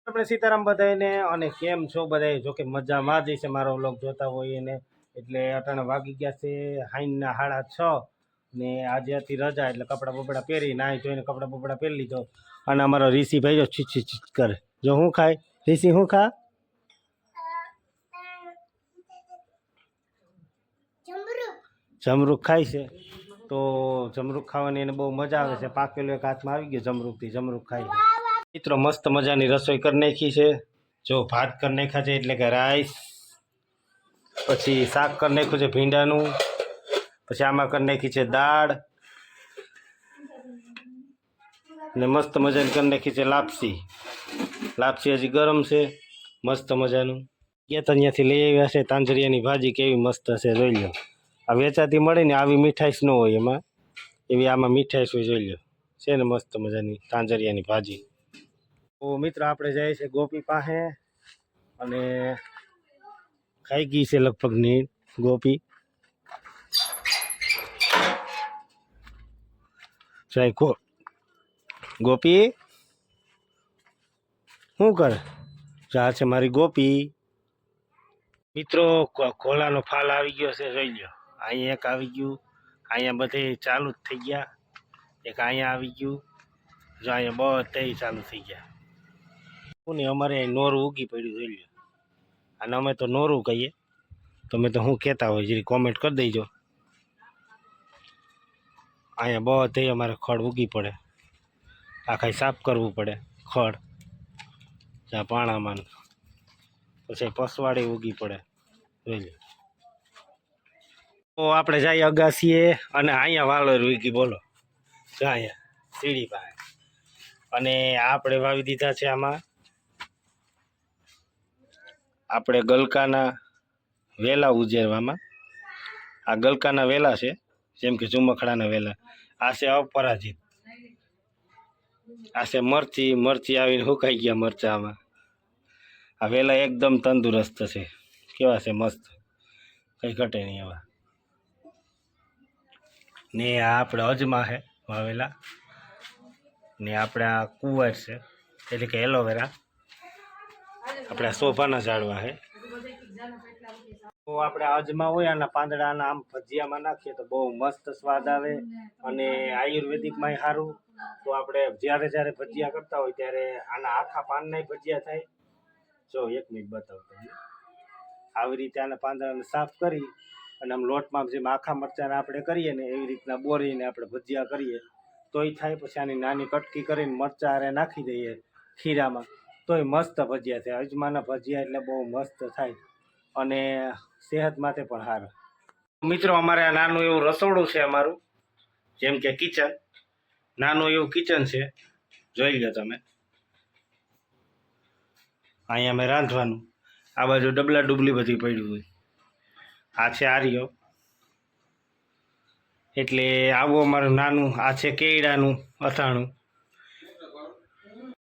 આપણે સીતારામ બધાને અને કેમ છો બધાય? જો કે મજામાં જ છે મારો વ્લોગ જોતા હોય એને. એટલે અટાણે વાગી ગયા છે હાઈના 6:30 ને આજે હતી રજા એટલે કપડાં બપડા પહેરી નાહી જોઈને કપડાં બપડા પહેરી લીધો. અને અમારો ઋષિ ભાઈ જો છીચ કરે. જો હું ખાય ઋષિ હું ખા જમરૂખ ખાય છે. તો જમરૂખ ખાવાની એને બહુ મજા આવે છે. પાકેલું એક હાથમાં આવી ગયું જમરૂખથી જમરૂખ ખાય છે. મિત્રો મસ્ત મજાની રસોઈ કરી નાખી છે. જો ભાત કરી નાખ્યા છે એટલે કે રાઈસ, પછી શાક કરી નાખ્યું છે ભીંડાનું, પછી આમાં કરી નાખી છે દાળ ને મસ્ત મજાની કરી નાખી છે લાપસી. લાપસી હજી ગરમ છે મસ્ત મજાનું. ગયા તો ત્યાંથી લઈ આવ્યા છે તાંજરિયાની ભાજી. કેવી મસ્ત હશે જોઈ લો. આ વેચાતી મળે ને આવી મીઠાઈશ ન હોય એમાં, એવી આમાં મીઠાઈશ હોય જોઈ લો. છે ને મસ્ત મજાની તાંજરિયાની ભાજી. તો મિત્ર આપણે જાય છે ગોપી પાસે અને ખાઈ ગઈ છે લગભગ ની ગોપી. જાય ગોપી શું કરે? જા છે મારી ગોપી. મિત્રો કોલાનો ફાલ આવી ગયો છે જોઈ લો. અહીંયા એક આવી ગયું, અહીંયા બધે ચાલુ જ થઈ ગયા. એક અહીંયા આવી ગયું, જો અહીંયા બધે ચાલુ થઈ ગયા. ને અમારે નોરું ઉગી પડ્યું જોઈ લો. અને અમે તો નોરું કહીએ. તમે તો શું કહેતા હોય જરી કોમેન્ટ કરી દેજો. અહીંયા બધે અમારે ખડ ઉગી પડે. આખા સાફ કરવું પડે ખડ જ્યાં પાણામાં. પછી પસવાડી ઉગી પડે જોઈ લો. તો આપણે જઈએ અગાસીએ અને અહીંયા વાલોર ઉગી બોલો જો અહીંયા સીડી પાસે. અને આપણે વાવી દીધા છે આમાં આપણે ગલકાના વેલા ઉજેરવામાં. આ ગલકાના વેલા છે જેમ કે ઝુમખડાના વેલા. આ છે અપરાજિત. આ છે મરચી આવીને સુકાઈ ગયા મરચામાં. આ વેલા એકદમ તંદુરસ્ત છે. કેવા છે મસ્ત, કંઈ ઘટે નહીં એવા. ને આ આપણે અજમા છે વાવેલા. ને આપણે આ કુંવર છે એટલે કે એલોવેરા. આપણે આ શોભાના ઝાડવા છે. તો આપણે અજમા હોય આના પાંદડાના આમ ભજીયામાં નાખીએ તો બહુ મસ્ત સ્વાદ આવે અને આયુર્વેદિકમાંય સારું. તો આપણે જ્યારે ભજીયા કરતા હોય ત્યારે આના આખા પાનના ભજીયા થાય. જો એક મિનિટ બતાવતો આવી રીતે આના પાંદડાને સાફ કરી અને આમ લોટમાં જેમ આખા મરચાંના આપણે કરીએ ને એવી રીતના બોરીને આપણે ભજીયા કરીએ તોય થાય. પછી આની નાની કટકી કરીને મરચાં હારે નાખી દઈએ ખીરામાં તોય મસ્ત ભજીયા થાય. અજમાના ભજીયા એટલે બહુ મસ્ત થાય અને સેહત માટે પણ સારું. મિત્રો અમારે આ નાનું એવું રસોડું છે અમારું, જેમ કે કિચન. નાનું એવું કિચન છે જોઈ લો તમે. અહીંયા અમે રાંધવાનું. આ બાજુ ડબલા ડુબલી બધી પડ્યું હોય. આ છે આર્યો એટલે આવું અમારું નાનું. આ છે કેળાનું અથાણું.